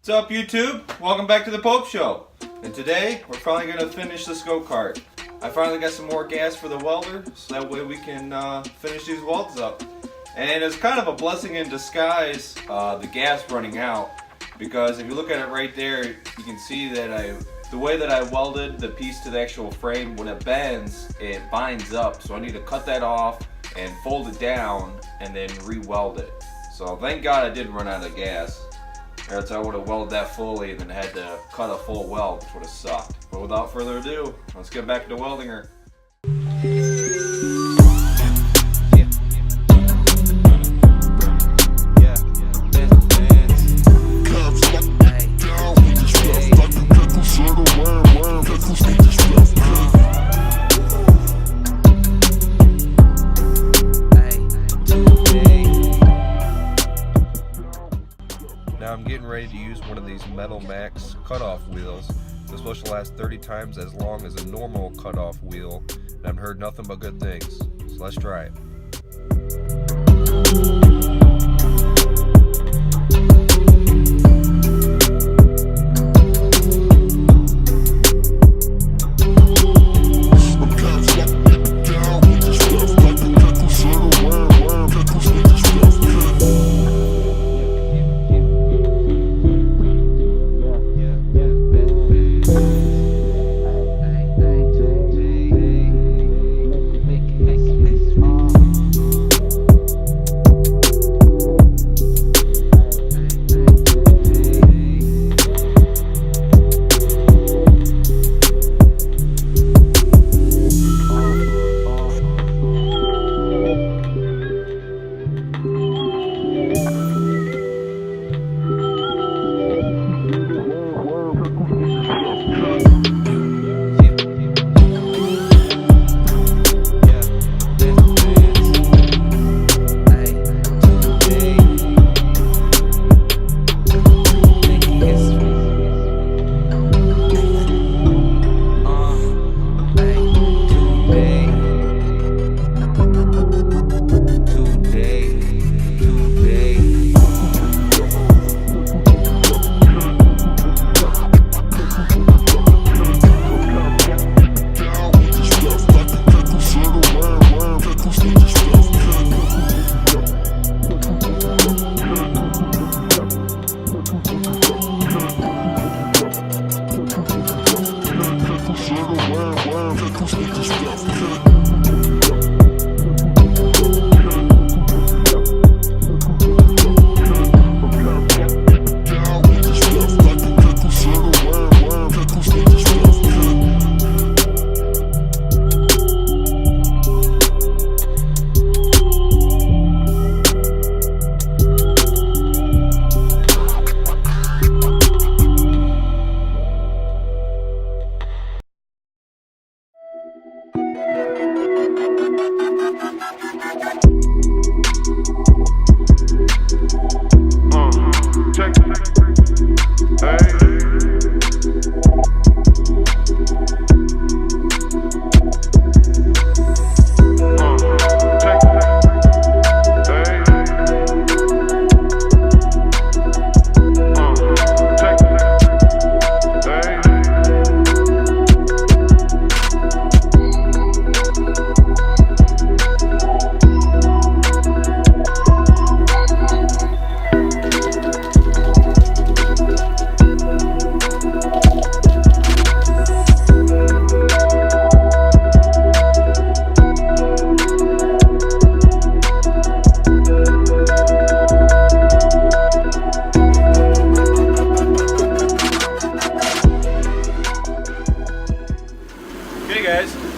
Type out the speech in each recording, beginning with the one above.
What's up, YouTube? Welcome back to the Pope Show. And today, we're finally going to finish this go-kart. I finally got some more gas for the welder, so that way we can finish these welds up. And it's kind of a blessing in disguise, the gas running out. Because if you look at it right there, you can see that the way that I welded the piece to the actual frame, when it bends, it binds up. So I need to cut that off and fold it down and then re-weld it. So thank God I didn't run out of gas. Or else I would have welded that fully and then had to cut a full weld, which would have sucked. But without further ado, let's get back to welding her. Now I'm getting ready to use one of these Metal Max cutoff wheels. This is supposed to last 30 times as long as a normal cutoff wheel, and I've heard nothing but good things. So let's try it.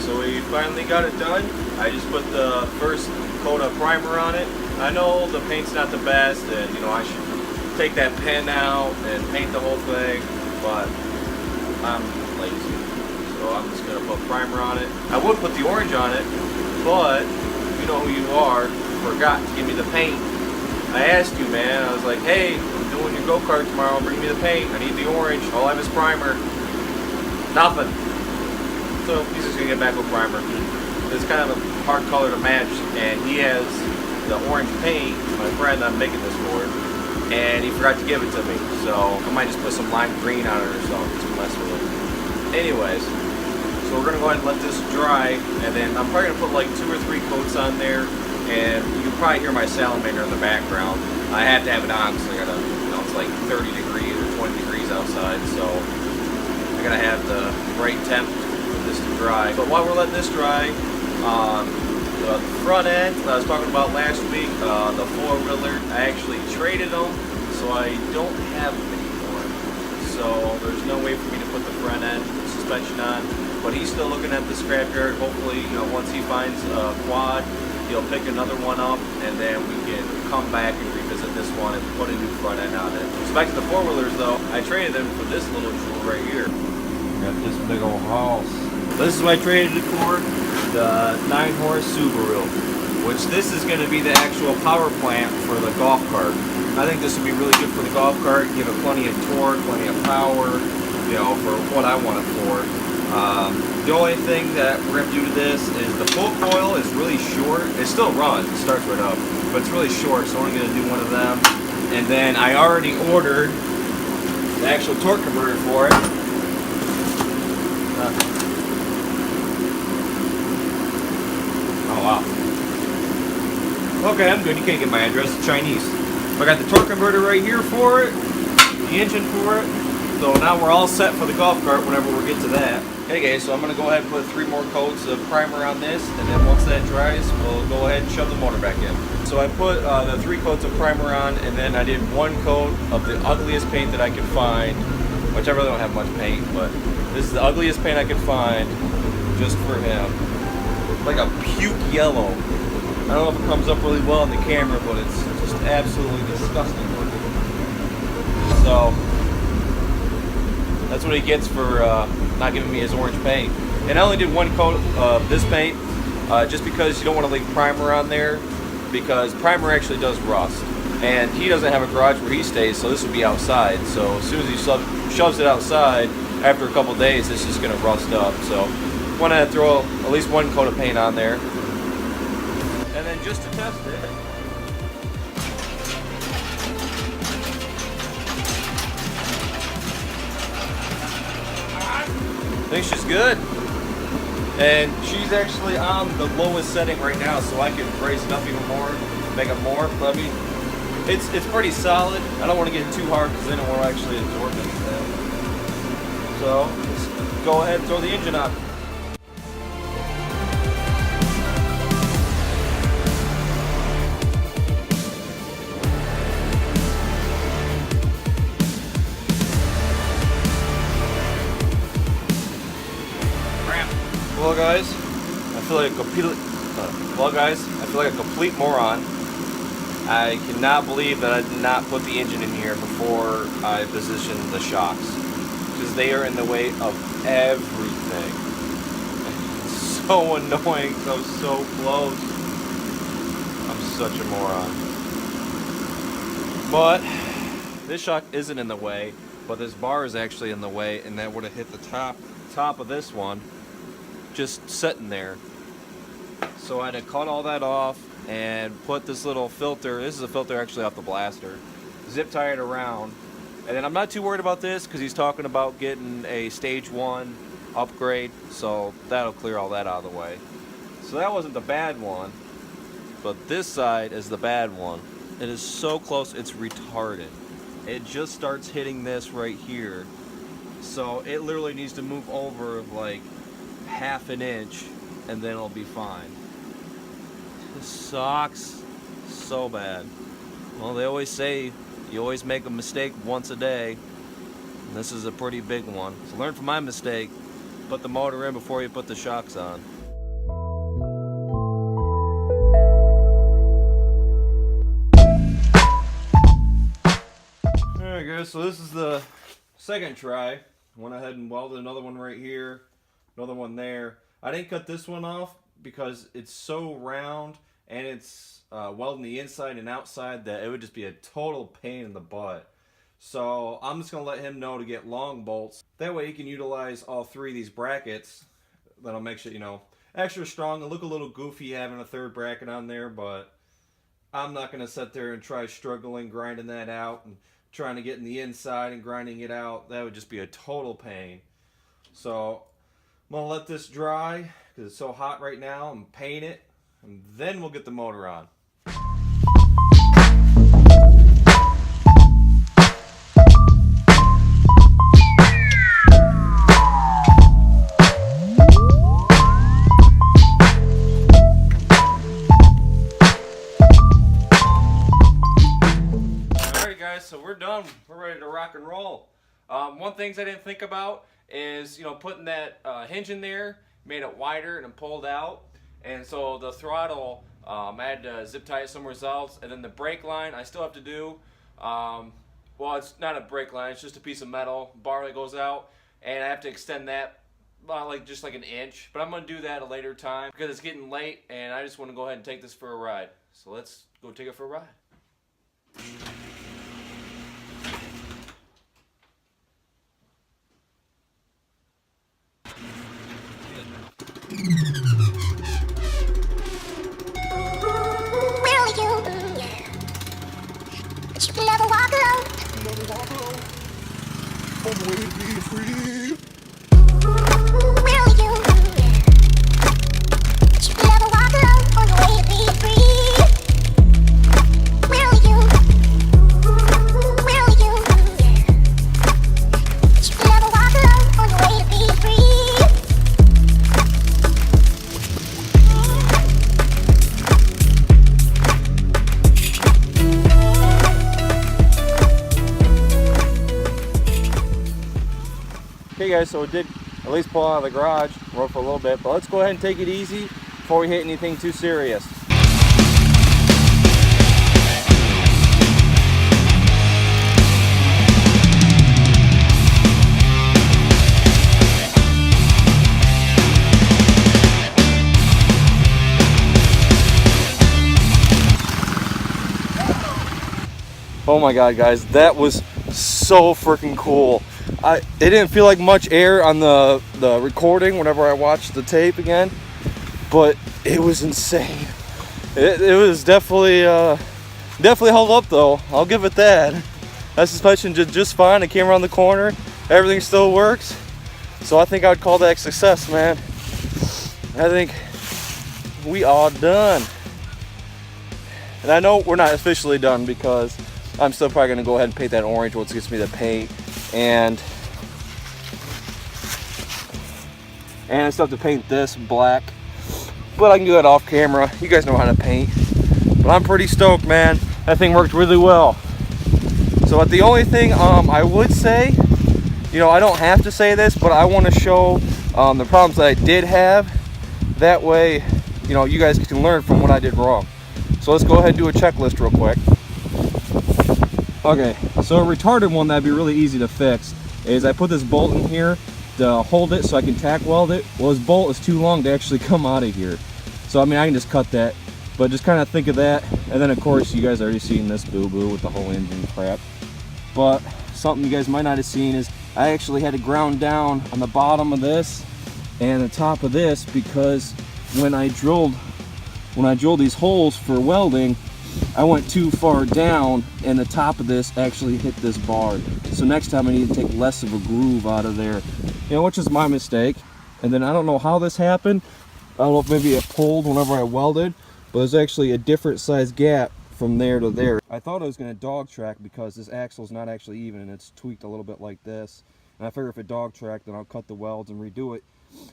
So we finally got it done. I just put the first coat of primer on it. I know the paint's not the best, and you know I should take that pen out and paint the whole thing, but I'm lazy, so I'm just gonna put primer on it. I would put the orange on it, but you know who you are, forgot to give me the paint. I asked you, man. I was like, hey, I'm doing your go-kart tomorrow. Bring me the paint. I need the orange. All I have is primer. Nothing. So he's just gonna get back with primer. It's kind of a hard color to match, and he has the orange paint. My friend I'm making this for, and he forgot to give it to me. So I might just put some lime green on it or something to mess with it. Anyways, so we're gonna go ahead and let this dry, and then I'm probably gonna put like 2 or 3 coats on there, and you can probably hear my salamander in the background. I have to have it on because I gotta, it's like 30 degrees or 20 degrees outside, so I gotta have the right temp for this to dry. But while we're letting this dry, the front end that I was talking about last week, the 4-wheeler, I actually traded them, so I don't have them anymore. So there's no way for me to put the front end suspension on. But he's still looking at the scrapyard. Hopefully, once he finds a quad, he'll pick another one up, and then we can come back and revisit this one and put a new front end on it. So back to the 4-wheelers though, I traded them for this little jewel right here. Got this big old house. This is what I traded it for, the 9-horse Subaru, which this is going to be the actual power plant for the golf cart. I think this would be really good for the golf cart, give it plenty of torque, plenty of power, for what I want it for. The only thing that we're going to do to this is the full coil is really short. It still runs, it starts right up, but it's really short, so I'm only going to do one of them. And then I already ordered the actual torque converter for it. Oh wow. Okay, I'm good. You can't get my address. It's Chinese. I got the torque converter right here for it, the engine for it. So now we're all set for the golf cart whenever we get to that. Okay guys, so I'm going to go ahead and put 3 more coats of primer on this, and then once that dries, we'll go ahead and shove the motor back in. So I put the 3 coats of primer on, and then I did 1 coat of the ugliest paint that I could find, which I really don't have much paint, but this is the ugliest paint I could find just for him. Like a puke yellow. I don't know if it comes up really well in the camera, but it's just absolutely disgusting looking. So that's what he gets for not giving me his orange paint. And I only did 1 coat of this paint just because you don't want to leave primer on there, because primer actually does rust. And he doesn't have a garage where he stays, so this will be outside. So as soon as he shoves it outside, after a couple days, it's just going to rust up. So I want to throw at least 1 coat of paint on there. And then just to test it, I think she's good. And she's actually on the lowest setting right now, so I can raise it up even more, make it more. But I mean, it's pretty solid. I don't want to get it too hard because then it won't actually absorb anything. So let's go ahead and throw the engine on. Well guys, I feel like a complete moron. I cannot believe that I did not put the engine in here before I positioned the shocks, because they are in the way of everything. It's so annoying because I was so close. I'm such a moron. But this shock isn't in the way, but this bar is actually in the way, and that would have hit the top of this one, just sitting there. So I had to cut all that off and put this little filter. This is a filter actually off the blaster. Zip tie it around. And then I'm not too worried about this because he's talking about getting a stage 1 upgrade. So that'll clear all that out of the way. So that wasn't the bad one. But this side is the bad one. It is so close, it's retarded. It just starts hitting this right here. So it literally needs to move over like ½ an inch and then it'll be fine. This sucks so bad. Well, they always say you always make a mistake once a day, and this is a pretty big one. So learn from my mistake. Put the motor in before you put the shocks on. Alright guys, so this is the second try. Went ahead and welded another one right here, another one there. I didn't cut this one off because it's so round and it's welding the inside and outside that it would just be a total pain in the butt. So I'm just going to let him know to get long bolts. That way he can utilize all 3 of these brackets. That'll make sure, extra strong. It'll look a little goofy having a 3rd bracket on there, but I'm not going to sit there and try struggling grinding that out and trying to get in the inside and grinding it out. That would just be a total pain. So I'm going to let this dry because it's so hot right now and paint it, and then we'll get the motor on. So we're done. We're ready to rock and roll. One things I didn't think about is, putting that hinge in there, made it wider and pulled out. And so the throttle, I had to zip tie it somewhere else. And then the brake line, I still have to do. Well, it's not a brake line. It's just a piece of metal bar that goes out. And I have to extend that just like an inch. But I'm going to do that at a later time because it's getting late. And I just want to go ahead and take this for a ride. So let's go take it for a ride. Okay guys, so it did at least pull out of the garage, rode for a little bit, but let's go ahead and take it easy before we hit anything too serious. Oh my god guys, that was so freaking cool. It didn't feel like much air on the recording whenever I watched the tape again, but it was insane. It was definitely held up though. I'll give it that. That suspension did just fine. It came around the corner. Everything still works. So I think I would call that a success, man. I think we are done. And I know we're not officially done because I'm still probably going to go ahead and paint that orange once it gets me the paint. And I still have to paint this black, but I can do that off camera. You guys know how to paint. But I'm pretty stoked, man. That thing worked really well. So the only thing I would say, I don't have to say this, but I want to show the problems that I did have. That way, you guys can learn from what I did wrong. So let's go ahead and do a checklist real quick. Okay, so a retarded one that'd be really easy to fix is I put this bolt in here to hold it so I can tack weld it. Well, this bolt is too long to actually come out of here. So I mean, I can just cut that, but just kind of think of that. And then of course, you guys already seen this boo-boo with the whole engine crap. But something you guys might not have seen is I actually had to ground down on the bottom of this and the top of this because when I drilled these holes for welding, I went too far down and the top of this actually hit this bar. So next time I need to take less of a groove out of there, which is my mistake. And then I don't know how this happened. I don't know if maybe it pulled whenever I welded, but there's actually a different size gap from there to there. I thought I was going to dog track because this axle is not actually even and it's tweaked a little bit like this. And I figure if it dog tracked, then I'll cut the welds and redo it.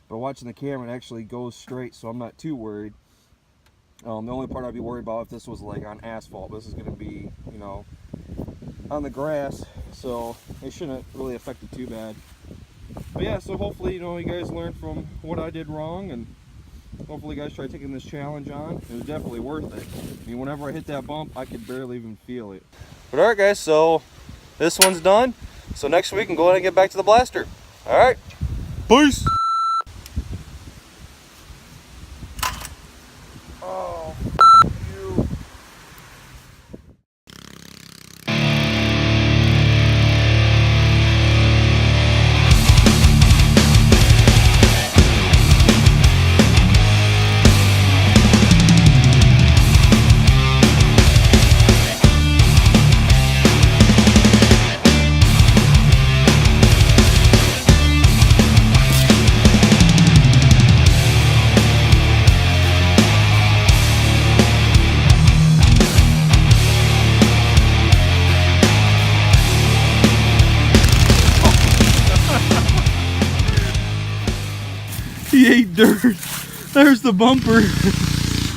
But watching the camera, it actually goes straight, so I'm not too worried. The only part I'd be worried about if this was like on asphalt, but this is going to be, on the grass, so it shouldn't really affect it too bad. But yeah, so hopefully, you guys learned from what I did wrong, and hopefully you guys try taking this challenge on. It was definitely worth it. I mean, whenever I hit that bump, I could barely even feel it. But alright guys, so this one's done. So next week, we can go ahead and get back to the blaster. Alright, peace! dirt. There's the bumper.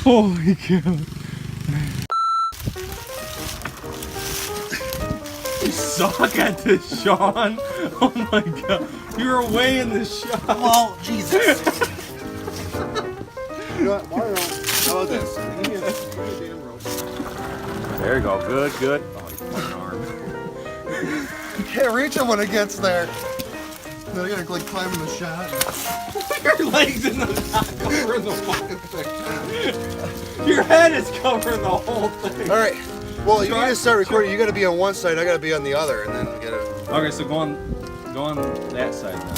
Holy cow. You suck at this, Sean. Oh my god. You're away in the shot. Oh, Jesus. You know what? Mario, how about this? Give me a damn rope. There you go. Good, good. Oh, you put an arm. You can't reach him when it gets there. Then I gotta like climb in the shot. Your legs in the not covering the fucking thing. Your head is covering the whole thing. All right. Well, you need to start recording. You gotta be on one side. I gotta be on the other, and then get it. Okay, so go on that side now.